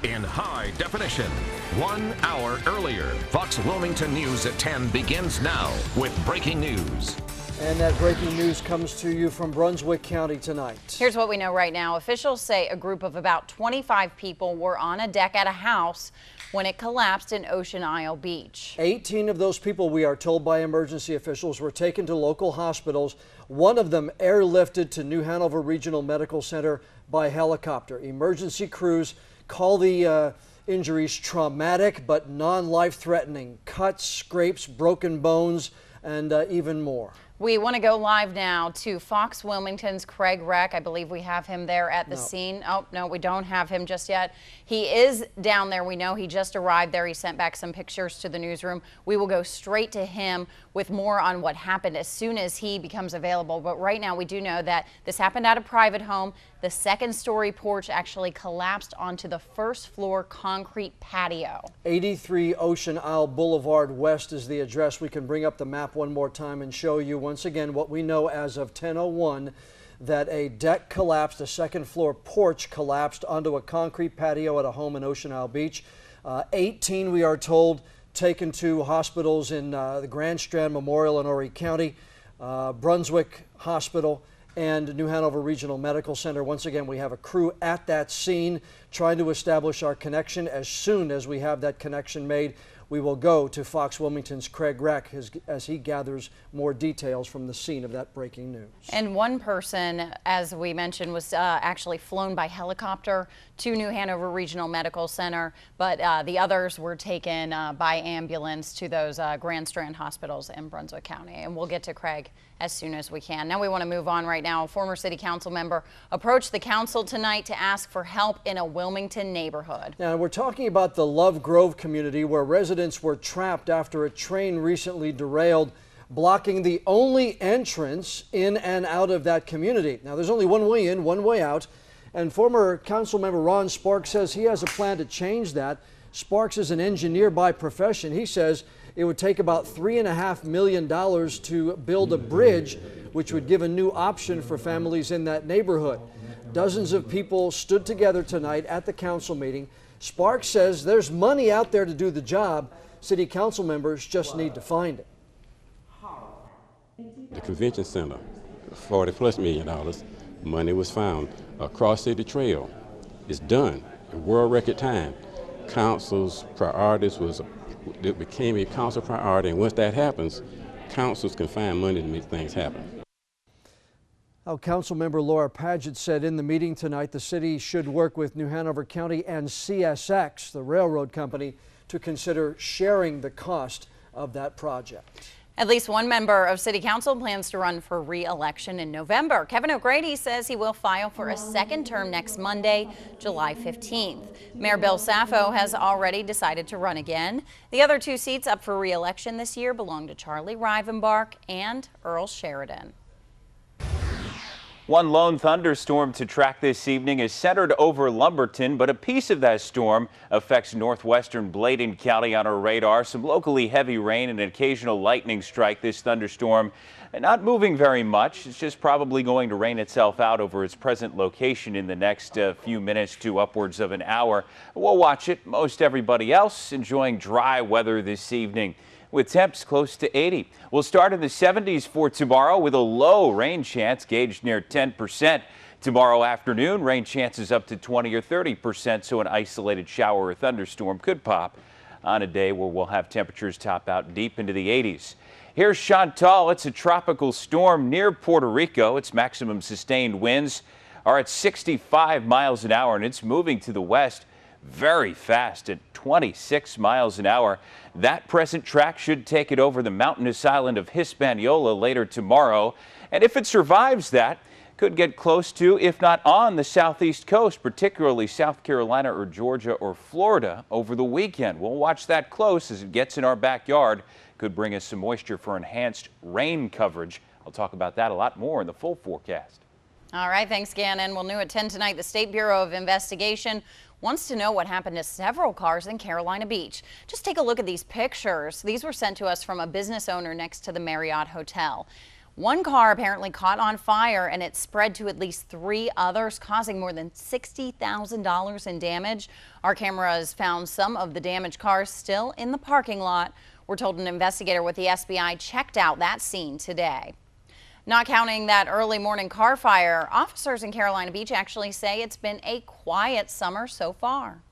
in high definition. 1 hour earlier, Fox Wilmington News at 10 begins now with breaking news. And that breaking news comes to you from Brunswick County tonight. Here's what we know right now. Officials say a group of about 25 people were on a deck at a house when it collapsed in Ocean Isle Beach. 18 of those people, we are told by emergency officials, were taken to local hospitals. One of them airlifted to New Hanover Regional Medical Center by helicopter. Emergency crews call the injuries traumatic but non-life-threatening. Cuts, scrapes, broken bones, and even more. We want to go live now to Fox Wilmington's Craig Reck. I believe we have him there at the scene. Oh, no, we don't have him just yet. He is down there. We know he just arrived there. He sent back some pictures to the newsroom. We will go straight to him with more on what happened as soon as he becomes available. But right now we do know that this happened at a private home. The second-story porch actually collapsed onto the first-floor concrete patio. 83 Ocean Isle Boulevard West is the address. We can bring up the map one more time and show you once again what we know as of 10:01, that a deck collapsed, a second-floor porch collapsed onto a concrete patio at a home in Ocean Isle Beach. 18, we are told, taken to hospitals in the Grand Strand Memorial in Horry County, Brunswick Hospital, and New Hanover Regional Medical Center. Once again, we have a crew at that scene trying to establish our connection. As soon as we have that connection made, we will go to Fox Wilmington's Craig Reck as he gathers more details from the scene of that breaking news. And one person, as we mentioned, was actually flown by helicopter to New Hanover Regional Medical Center, but the others were taken by ambulance to those Grand Strand hospitals in Brunswick County. And we'll get to Craig as soon as we can. Now we want to move on right now. A former city council member approached the council tonight to ask for help in a Wilmington neighborhood. Now we're talking about the Love Grove community, where residents were trapped after a train recently derailed, blocking the only entrance in and out of that community. Now there's only one way in, one way out, and former council member Ron Sparks says he has a plan to change that. Sparks is an engineer by profession. He says it would take about $3.5 million to build a bridge, which would give a new option for families in that neighborhood. Dozens of people stood together tonight at the council meeting. Sparks says there's money out there to do the job. City council members just need to find it. The convention center, $40+ million. Money was found. Cross City Trail is done in world record time. Council's priorities it became a council priority, and once that happens, councils can find money to make things happen. Council member Laura Padgett said in the meeting tonight the city should work with New Hanover County and CSX, the railroad company, to consider sharing the cost of that project. At least one member of City Council plans to run for re-election in November. Kevin O'Grady says he will file for a second term next Monday, July 15th. Mayor Bill Saffo has already decided to run again. The other two seats up for re-election this year belong to Charlie Rivenbark and Earl Sheridan. One lone thunderstorm to track this evening is centered over Lumberton, but a piece of that storm affects northwestern Bladen County on our radar. Some locally heavy rain and an occasional lightning strike this thunderstorm. Not moving very much. It's just probably going to rain itself out over its present location in the next few minutes to upwards of an hour. We'll watch it. Most everybody else enjoying dry weather this evening, with temps close to 80. We'll start in the 70s for tomorrow with a low rain chance gauged near 10%. Tomorrow afternoon, rain chances up to 20 or 30%, so an isolated shower or thunderstorm could pop on a day where we'll have temperatures top out deep into the 80s. Here's Chantal. It's a tropical storm near Puerto Rico. Its maximum sustained winds are at 65 miles an hour, and it's moving to the west very fast at 26 miles an hour. That present track should take it over the mountainous island of Hispaniola later tomorrow. And if it survives that, could get close to, if not on, the southeast coast, particularly South Carolina or Georgia or Florida over the weekend. We'll watch that close as it gets in our backyard. Could bring us some moisture for enhanced rain coverage. I'll talk about that a lot more in the full forecast. All right, thanks, Gannon. Well, new at 10 tonight, the State Bureau of Investigation wants to know what happened to several cars in Carolina Beach. Just take a look at these pictures. These were sent to us from a business owner next to the Marriott Hotel. One car apparently caught on fire and it spread to at least 3 others, causing more than $60,000 in damage. Our cameras found some of the damaged cars still in the parking lot. We're told an investigator with the SBI checked out that scene today. Not counting that early morning car fire, officers in Carolina Beach actually say it's been a quiet summer so far.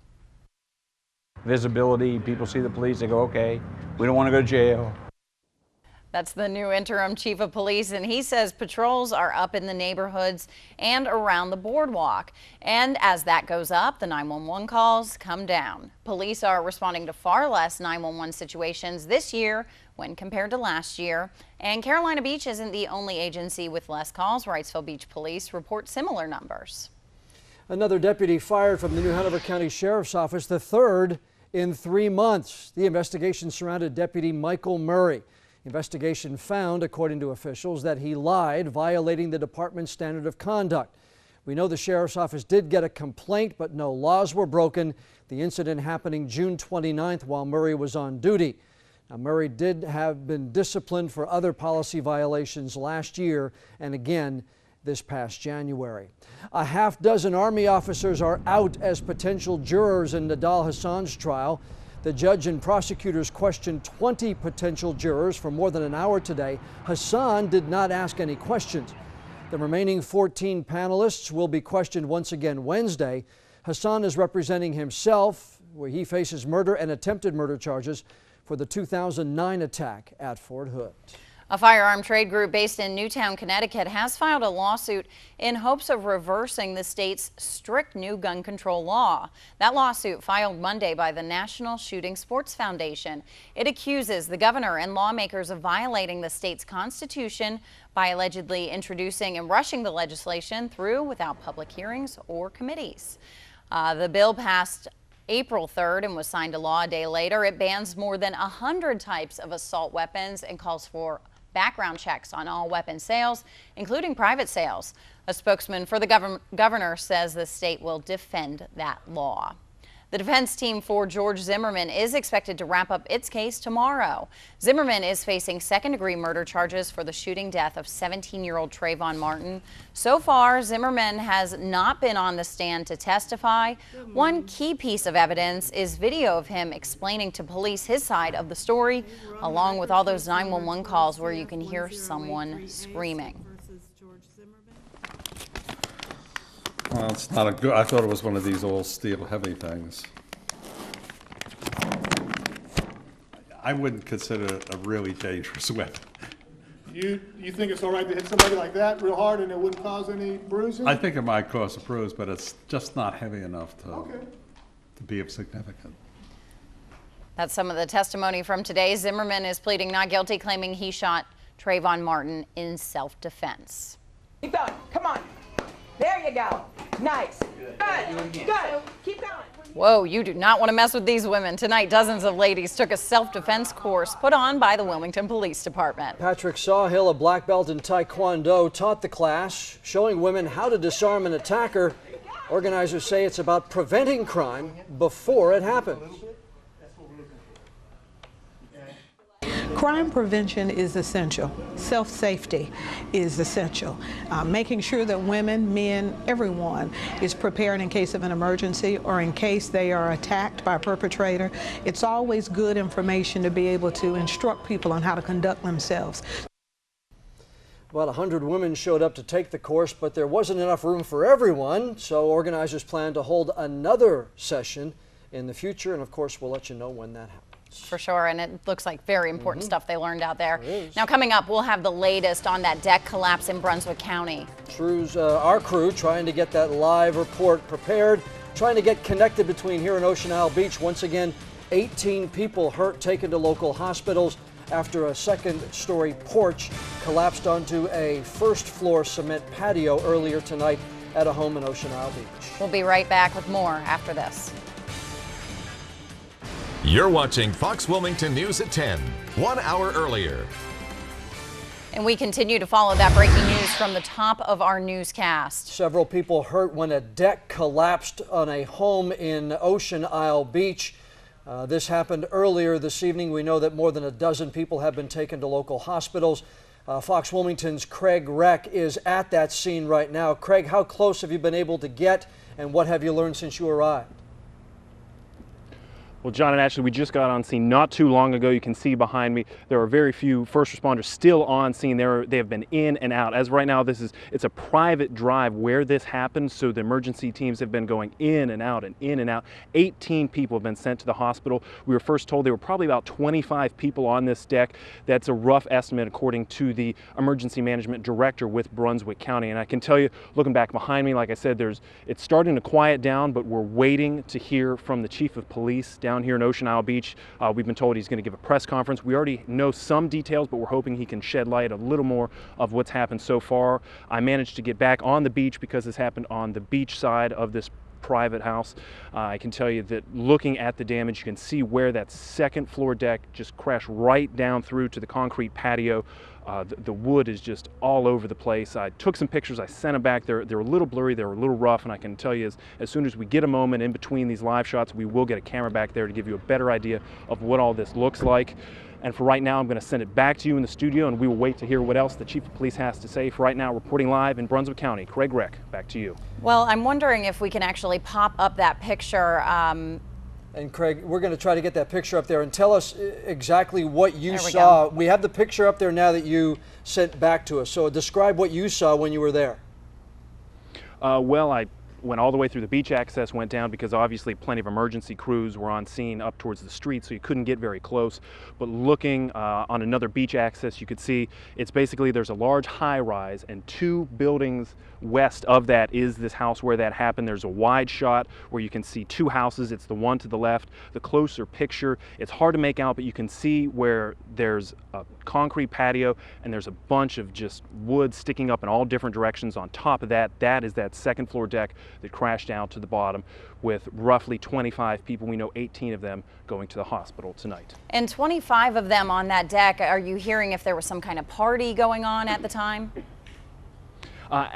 Visibility, people see the police, they go, okay, we don't want to go to jail. That's the new interim chief of police, and he says patrols are up in the neighborhoods and around the boardwalk. And as that goes up, the 911 calls come down. Police are responding to far less 911 situations this year when compared to last year. And Carolina Beach isn't the only agency with less calls. Wrightsville Beach Police report similar numbers. Another deputy fired from the New Hanover County Sheriff's Office, the third in 3 months. The investigation surrounded Deputy Michael Murray. Investigation found, according to officials, that he lied, violating the department's standard of conduct. We know the sheriff's office did get a complaint, but no laws were broken. The incident happening June 29th while Murray was on duty. Now, Murray did have been disciplined for other policy violations last year and again this past January. A half dozen Army officers are out as potential jurors in Nidal Hassan's trial. The judge and prosecutors questioned 20 potential jurors for more than an hour today. Hassan did not ask any questions. The remaining 14 panelists will be questioned once again Wednesday. Hassan is representing himself, where he faces murder and attempted murder charges for the 2009 attack at Fort Hood. A firearm trade group based in Newtown, Connecticut has filed a lawsuit in hopes of reversing the state's strict new gun control law. That lawsuit, filed Monday by the National Shooting Sports Foundation. It accuses the governor and lawmakers of violating the state's constitution by allegedly introducing and rushing the legislation through without public hearings or committees. The bill passed April 3rd and was signed to law a day later. It bans more than 100 types of assault weapons and calls for background checks on all weapon sales, including private sales. A spokesman for the governor says the state will defend that law. The defense team for George Zimmerman is expected to wrap up its case tomorrow. Zimmerman is facing second-degree murder charges for the shooting death of 17-year-old Trayvon Martin. So far, Zimmerman has not been on the stand to testify. One key piece of evidence is video of him explaining to police his side of the story, along with all those 911 calls where you can hear someone screaming. Well, it's not a good, I thought it was one of these all steel heavy things. I wouldn't consider it a really dangerous weapon. You think it's all right to hit somebody like that real hard and it wouldn't cause any bruising? I think it might cause a bruise, but it's just not heavy enough to be of significance. That's some of the testimony from today. Zimmerman is pleading not guilty, claiming he shot Trayvon Martin in self-defense. Keep going. Come on. There you go. Nice. Good. Good. Keep going. Whoa, you do not want to mess with these women. Tonight, dozens of ladies took a self-defense course put on by the Wilmington Police Department. Patrick Sawhill, a black belt in Taekwondo, taught the class, showing women how to disarm an attacker. Organizers say it's about preventing crime before it happens. Crime prevention is essential. Self-safety is essential. Making sure that women, men, everyone is prepared in case of an emergency or in case they are attacked by a perpetrator. It's always good information to be able to instruct people on how to conduct themselves. About 100 women showed up to take the course, but there wasn't enough room for everyone, so organizers plan to hold another session in the future, and of course we'll let you know when that happens. For sure, and it looks like very important stuff they learned out there. Now coming up, we'll have the latest on that deck collapse in Brunswick County. Our crew trying to get that live report prepared, trying to get connected between here and Ocean Isle Beach. Once again, 18 people hurt, taken to local hospitals after a second-story porch collapsed onto a first-floor cement patio earlier tonight at a home in Ocean Isle Beach. We'll be right back with more after this. You're watching Fox Wilmington News at 10, 1 hour earlier. And we continue to follow that breaking news from the top of our newscast. Several people hurt when a deck collapsed on a home in Ocean Isle Beach. This happened earlier this evening. We know that more than a dozen people have been taken to local hospitals. Fox Wilmington's Craig Reck is at that scene right now. Craig, how close have you been able to get, and what have you learned since you arrived? Well, John and Ashley, we just got on scene not too long ago. You can see behind me there are very few first responders still on scene. They have been in and out. As right now, it's a private drive where this happened, so the emergency teams have been going in and out and in and out. 18 people have been sent to the hospital. We were first told there were probably about 25 people on this deck. That's a rough estimate according to the emergency management director with Brunswick County. And I can tell you, looking back behind me, like I said, it's starting to quiet down, but we're waiting to hear from the chief of police down here in Ocean Isle Beach. We've been told he's going to give a press conference. We already know some details, but we're hoping he can shed light a little more of what's happened so far. I managed to get back on the beach because this happened on the beach side of this private house. I can tell you that looking at the damage, you can see where that second floor deck just crashed right down through to the concrete patio. The wood is just all over the place. I took some pictures, I sent them back. They're a little blurry, they're a little rough, and I can tell you as soon as we get a moment in between these live shots, we will get a camera back there to give you a better idea of what all this looks like. And for right now, I'm going to send it back to you in the studio, and we will wait to hear what else the chief of police has to say. For right now, reporting live in Brunswick County, Craig Reck, back to you. Well, I'm wondering if we can actually pop up that picture. And Craig, we're going to try to get that picture up there and tell us exactly what you saw. We have the picture up there now that you sent back to us. So describe what you saw when you were there. Well, I went all the way through the beach access, went down because obviously plenty of emergency crews were on scene up towards the street, so you couldn't get very close. But looking on another beach access, you could see it's basically there's a large high rise, and 2 buildings west of that is this house where that happened. There's a wide shot where you can see 2 houses. It's the one to the left. The closer picture, it's hard to make out, but you can see where there's a concrete patio and there's a bunch of just wood sticking up in all different directions. On top of that, that is that second floor deck that crashed down to the bottom with roughly 25 people. We know 18 of them going to the hospital tonight. And 25 of them on that deck. Are you hearing if there was some kind of party going on at the time?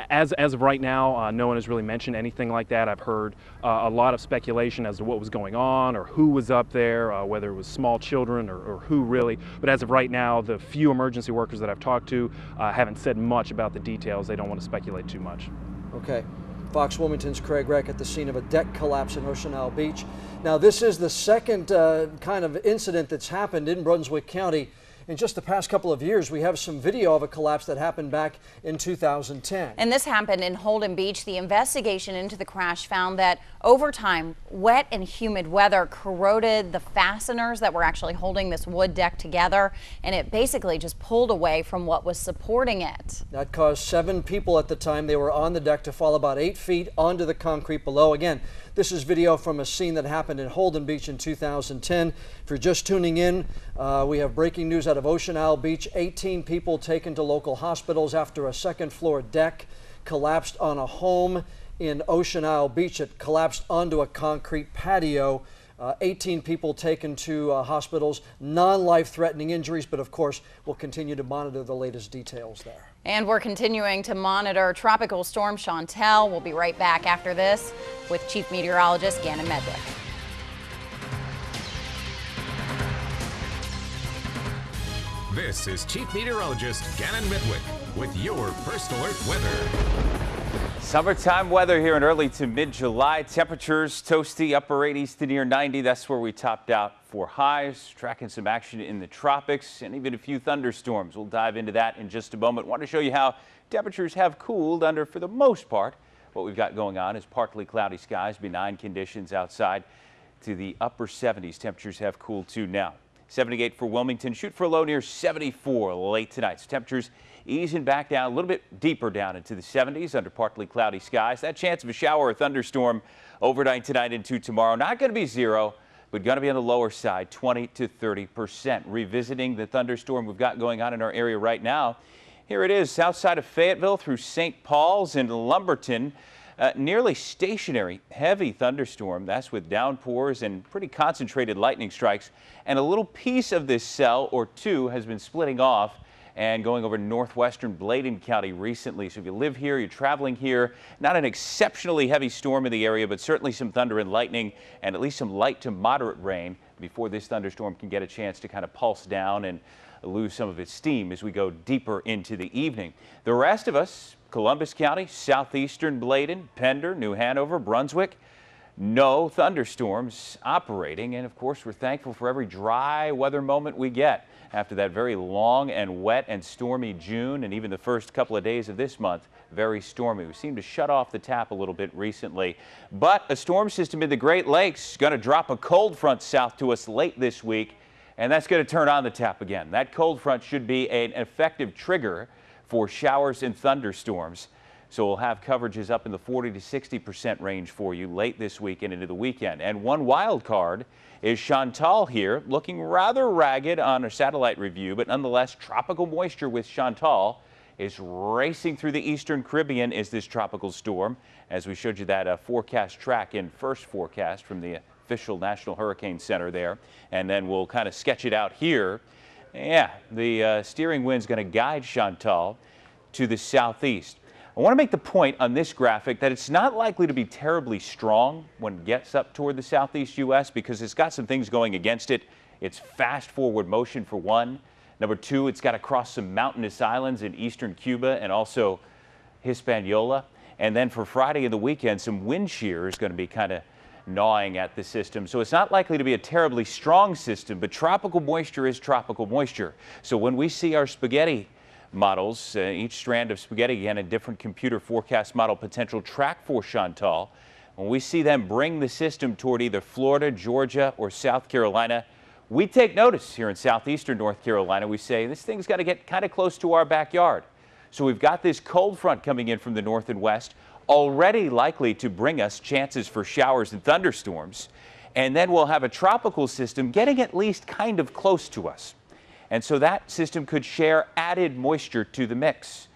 As of right now, no one has really mentioned anything like that. I've heard a lot of speculation as to what was going on or who was up there, whether it was small children or who really. But as of right now, the few emergency workers that I've talked to haven't said much about the details. They don't want to speculate too much. Okay. Fox Wilmington's Craig Reck at the scene of a deck collapse in Ocean Isle Beach. Now, this is the second kind of incident that's happened in Brunswick County in just the past couple of years. We have some video of a collapse that happened back in 2010. And this happened in Holden Beach. The investigation into the crash found that over time, wet and humid weather corroded the fasteners that were actually holding this wood deck together, and it basically just pulled away from what was supporting it. That caused 7 people at the time. They were on the deck to fall about 8 feet onto the concrete below. Again, this is video from a scene that happened in Holden Beach in 2010. If you're just tuning in, we have breaking news out of Ocean Isle Beach. 18 people taken to local hospitals after a second floor deck collapsed on a home in Ocean Isle Beach. It collapsed onto a concrete patio. 18 people taken to hospitals, non-life-threatening injuries, but of course we'll continue to monitor the latest details there. And we're continuing to monitor Tropical Storm Chantel. We'll be right back after this with Chief Meteorologist Gannon Medwick. This is Chief Meteorologist Gannon Medwick with your First Alert weather. Summertime weather here in early to mid-July. Temperatures toasty, upper 80s to near 90. That's where we topped out for highs. Tracking some action in the tropics and even a few thunderstorms. We'll dive into that in just a moment. Want to show you how temperatures have cooled under, for the most part, what we've got going on is partly cloudy skies, benign conditions outside to the upper 70s. Temperatures have cooled too now. 78 for Wilmington. Shoot for a low near 74 late tonight. So temperatures easing back down a little bit deeper down into the 70s under partly cloudy skies. That chance of a shower or thunderstorm overnight tonight into tomorrow. Not going to be 0, but going to be on the lower side, 20 to 30%. Revisiting the thunderstorm we've got going on in our area right now. Here it is, south side of Fayetteville through St. Paul's and Lumberton. Nearly stationary, heavy thunderstorm. That's with downpours and pretty concentrated lightning strikes. And a little piece of this cell or 2 has been splitting off and going over northwestern Bladen County recently. So if you live here, you're traveling here, not an exceptionally heavy storm in the area, but certainly some thunder and lightning and at least some light to moderate rain before this thunderstorm can get a chance to kind of pulse down and lose some of its steam as we go deeper into the evening. The rest of us, Columbus County, southeastern Bladen, Pender, New Hanover, Brunswick, no thunderstorms operating. And of course, we're thankful for every dry weather moment we get after that very long and wet and stormy June, and even the first couple of days of this month, very stormy. We seem to shut off the tap a little bit recently, but a storm system in the Great Lakes is going to drop a cold front south to us late this week, and that's going to turn on the tap again. That cold front should be an effective trigger for showers and thunderstorms. So we'll have coverages up in the 40 to 60% range for you late this week and into the weekend. And one wild card is Chantal here, looking rather ragged on a satellite review, but nonetheless tropical moisture with Chantal is racing through the eastern Caribbean is this tropical storm. As we showed you that forecast track in first forecast from the official National Hurricane Center there. And then we'll kind of sketch it out here. Yeah, the steering wind's going to guide Chantal to the southeast. I want to make the point on this graphic that it's not likely to be terribly strong when it gets up toward the southeast U.S. because it's got some things going against it. It's fast forward motion for one. Number two, it's got to cross some mountainous islands in eastern Cuba and also Hispaniola. And then for Friday and the weekend, some wind shear is going to be kind of gnawing at the system. So it's not likely to be a terribly strong system, but tropical moisture is tropical moisture. So when we see our spaghetti models, each strand of spaghetti, again, a different computer forecast model potential track for Chantal. When we see them bring the system toward either Florida, Georgia, or South Carolina, we take notice here in southeastern North Carolina. We say this thing's got to get kind of close to our backyard. So we've got this cold front coming in from the north and west, already likely to bring us chances for showers and thunderstorms. And then we'll have a tropical system getting at least kind of close to us. And so that system could share added moisture to the mix.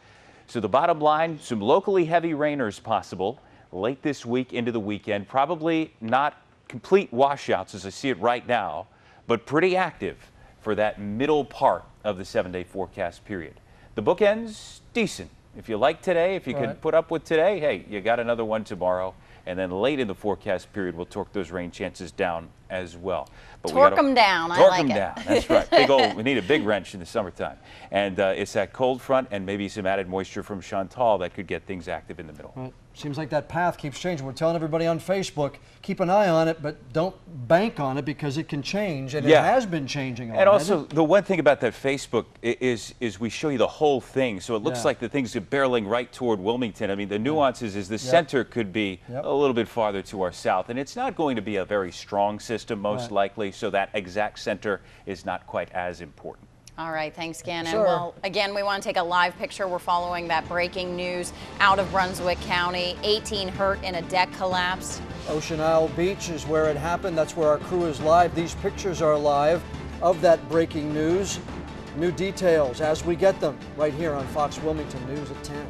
So the bottom line, some locally heavy rainers possible late this week into the weekend. Probably not complete washouts as I see it right now, but pretty active for that middle part of the 7-day forecast period. The bookends, decent. If you like today, if you can put up with today, hey, you got another one tomorrow. And then late in the forecast period, we'll torque those rain chances down as well. But torque them down. I like it. Torque them down. That's right. Big old. We need a big wrench in the summertime. And it's that cold front and maybe some added moisture from Chantal that could get things active in the middle. Well, seems like that path keeps changing. We're telling everybody on Facebook, keep an eye on it, but don't bank on it because it can change, and it has been changing already. And also, the one thing about that Facebook is we show you the whole thing, so it looks like the things are barreling right toward Wilmington. I mean, the nuances is the center could be a little bit farther to our south, and it's not going to be a very strong system, most likely, so that exact center is not quite as important. All right, thanks, Gannon. Well, again, we want to take a live picture. We're following that breaking news out of Brunswick County. 18 hurt in a deck collapse. Ocean Isle Beach is where it happened. That's where our crew is live. These pictures are live of that breaking news. New details as we get them right here on Fox Wilmington News at 10.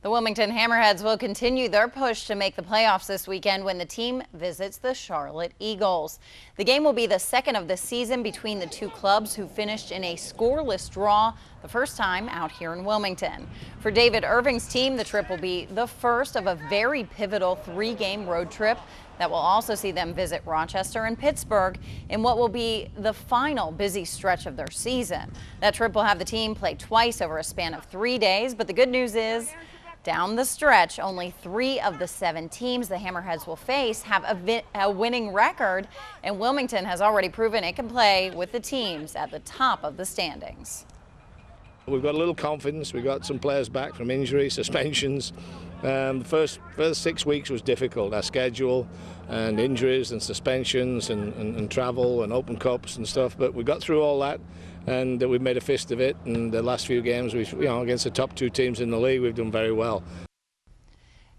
The Wilmington Hammerheads will continue their push to make the playoffs this weekend when the team visits the Charlotte Eagles. The game will be the second of the season between the two clubs who finished in a scoreless draw the first time out here in Wilmington. For David Irving's team, the trip will be the first of a very pivotal 3-game road trip that will also see them visit Rochester and Pittsburgh in what will be the final busy stretch of their season. That trip will have the team play twice over a span of 3 days, but the good news is down the stretch, only 3 of the 7 teams the Hammerheads will face have a winning record, and Wilmington has already proven it can play with the teams at the top of the standings. We've got a little confidence. We got some players back from injury, suspensions. The first 6 weeks was difficult. Our schedule and injuries and suspensions and travel and open cups and stuff, but we got through all that. And we've made a fist of it. And the last few games, against the top 2 teams in the league, we've done very well.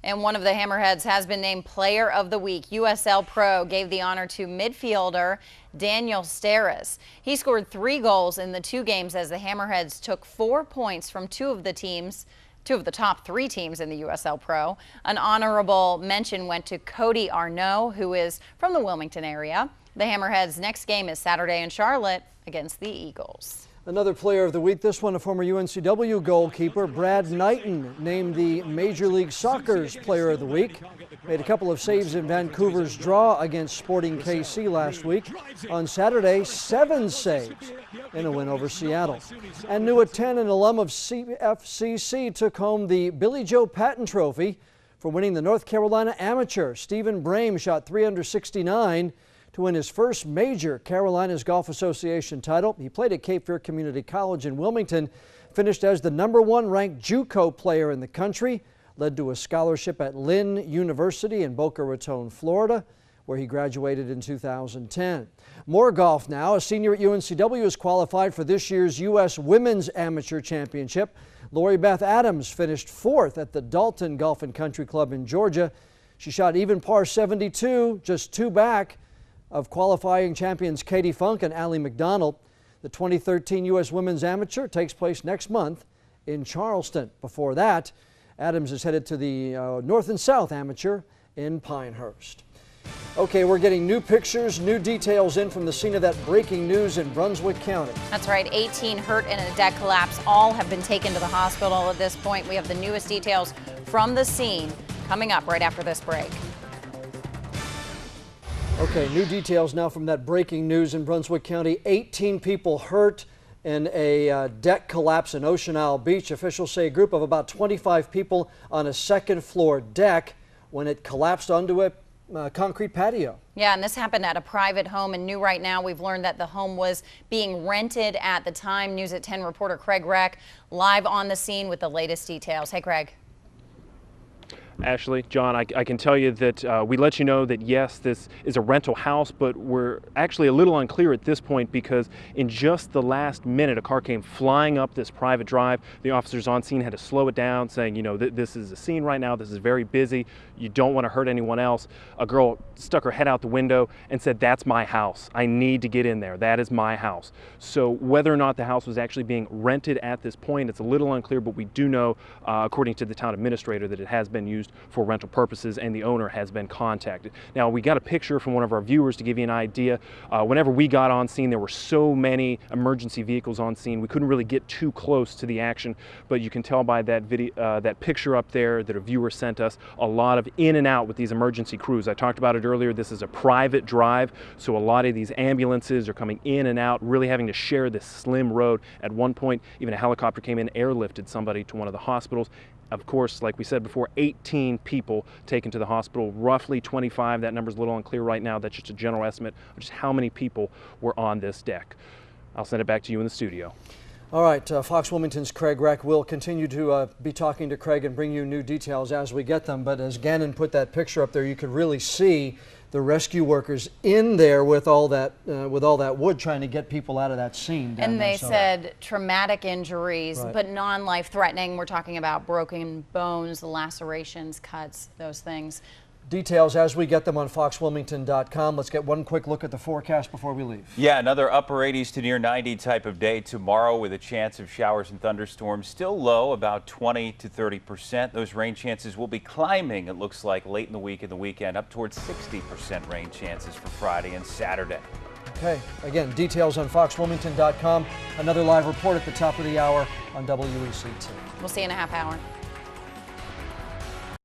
And one of the Hammerheads has been named Player of the Week. USL Pro gave the honor to midfielder Daniel Steris. He scored 3 goals in the 2 games as the Hammerheads took 4 points from 2 of the top 3 teams in the USL Pro. An honorable mention went to Cody Arnault, who is from the Wilmington area. The Hammerheads' next game is Saturday in Charlotte against the Eagles. Another player of the week, this one a former UNCW goalkeeper, Brad Knighton, named the Major League Soccer's Player of the Week. Made a couple of saves in Vancouver's draw against Sporting KC last week. On Saturday, 7 saves in a win over Seattle. And New at 10, an alum of CFCC, took home the Billy Joe Patton Trophy for winning the North Carolina Amateur. Stephen Brame shot 369 to win his first major Carolinas Golf Association title. He played at Cape Fear Community College in Wilmington, finished as the #1 ranked JUCO player in the country, led to a scholarship at Lynn University in Boca Raton, Florida, where he graduated in 2010. More golf now. A senior at UNCW is qualified for this year's U.S. Women's Amateur Championship. Lori Beth Adams finished 4th at the Dalton Golf and Country Club in Georgia. She shot even par 72, just 2 back of qualifying champions Katie Funk and Allie McDonald. The 2013 U.S. Women's Amateur takes place next month in Charleston. Before that, Adams is headed to the North and South Amateur in Pinehurst. Okay, we're getting new pictures, new details in from the scene of that breaking news in Brunswick County. That's right, 18 hurt in a deck collapse. All have been taken to the hospital at this point. We have the newest details from the scene coming up right after this break. Okay, new details now from that breaking news in Brunswick County. 18 people hurt in a deck collapse in Ocean Isle Beach. Officials say a group of about 25 people on a second-floor deck when it collapsed onto a concrete patio. Yeah, and this happened at a private home in New. Right now, we've learned that the home was being rented at the time. News at 10 reporter Craig Reck live on the scene with the latest details. Hey, Craig. Ashley, John, I can tell you that we let you know that yes, this is a rental house, but we're actually a little unclear at this point because in just the last minute, a car came flying up this private drive. The officers on scene had to slow it down, saying, you know, this is a scene right now. This is very busy. You don't want to hurt anyone else. A girl stuck her head out the window and said, "That's my house. I need to get in there. That is my house." So whether or not the house was actually being rented at this point, it's a little unclear, but we do know, according to the town administrator, that it has been used for rental purposes and the owner has been contacted. Now, we got a picture from one of our viewers to give you an idea. Whenever we got on scene, there were so many emergency vehicles on scene, we couldn't really get too close to the action, but you can tell by that video, that picture up there that a viewer sent us, a lot of in and out with these emergency crews. I talked about it earlier. This is a private drive, so a lot of these ambulances are coming in and out, really having to share this slim road. At one point, even a helicopter came in, airlifted somebody to one of the hospitals. Of course, like we said before, 18 people taken to the hospital, roughly 25. That number's a little unclear right now. That's just a general estimate of just how many people were on this deck. I'll send it back to you in the studio. All right, Fox Wilmington's Craig Reck will continue to be talking to Craig and bring you new details as we get them. But as Gannon put that picture up there, you could really see the rescue workers in there with all that wood trying to get people out of that scene. And they said traumatic injuries, Right. but non-life threatening. We're talking about broken bones, lacerations, cuts, those things. Details as we get them on foxwilmington.com. Let's get one quick look at the forecast before we leave. Yeah, another upper 80s to near 90 type of day tomorrow with a chance of showers and thunderstorms. Still low, about 20 to 30%. Those rain chances will be climbing, it looks like, late in the week and the weekend, up towards 60% rain chances for Friday and Saturday. Okay, again, details on foxwilmington.com. Another live report at the top of the hour on WECT. We'll see you in a half hour.